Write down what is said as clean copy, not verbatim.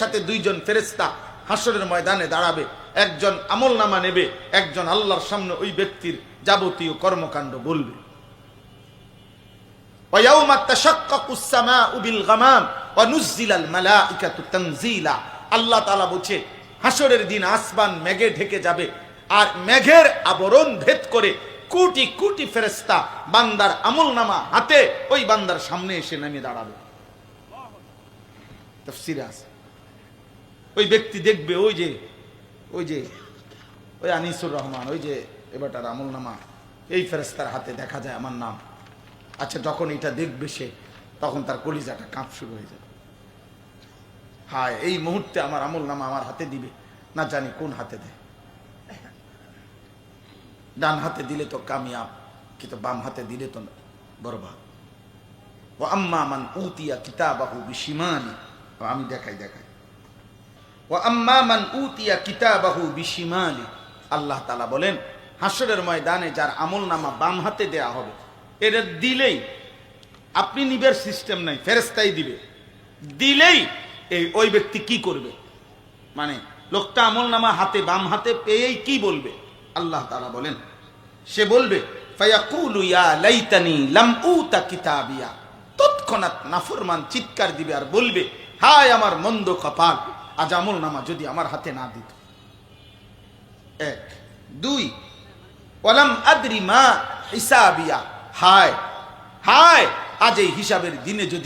সাথে দুইজন ফেরেশতা হাসরের ময়দানে দাঁড়াবে। একজন আমলনামা নেবে, একজন আল্লাহর সামনে ওই ব্যক্তির যাবতীয় কর্মকাণ্ড বলবে। ওয়ায়াউমা তাশাক্কাকুস সামাউ বিল গামাম ওয়া নুজ্জিলাল মালাইকাতু তানজিলা। আল্লাহ তাআলা বলছে হাসরের দিন আসমান মেঘে ঢেকে যাবে, আর মেঘের আবরণ ভেদ করে কোটি কোটি ফেরেশতা বান্দার আমলনামা হাতে ওই বান্দার সামনে এসে নেমে দাঁড়াবে। তাফসীরে আছে ওই ব্যক্তি দেখবে ওই আনিসুর রহমান, ওই যে এবারটার আমলনামা এই ফেরেশতার হাতে দেখা যায় আমার নাম। আচ্ছা, যখন এটা দেখবে সে, তখন তার কলিজাটা কাঁপ শুরু হয়ে যাবে। হায়, এই মুহূর্তে আমার আমলনামা আমার হাতে দিবে, না জানি কোন হাতে দেয়। ডান হাতে দিলে তো কামিয়াব, কিন্তু বাম হাতে দিলে তো বরবাদ। ওয়া আম্মা মান উতিয়া কিতাবাহু বিশিমালি, আমি দেখাই ওয়া আম্মা মান উতিয়া কিতাবাহু বিশিমালি। আল্লাহ তাআলা বলেন হাসরের ময়দানে যার আমলনামা বাম হাতে দেয়া হবে, এটা দিলেই, আপনি নিবের সিস্টেম নাই, ফেরেশতাই দিবে। দিলেই ওই ব্যক্তি কি করবে, মানে লোকটা আমলনামা হাতে বাম হাতে পেয়েই কি বলবে? আল্লাহ তাআলা বলেন সে বলবে ফায়াকুলু ইয়া লাইতানি লাম উতা কিতাবিয়া। তৎক্ষণাৎ নাফরমান চিৎকার দিবে আর বলবে, হায় আমার মন্দ কপাল, আজ আমলনামা যদি আমার হাতে না দিত। এক। দুই, ওয়ালাম আদরি মা হিসাবিয়া। হায় হায়, আজ এই হিসাবের দিনে যদি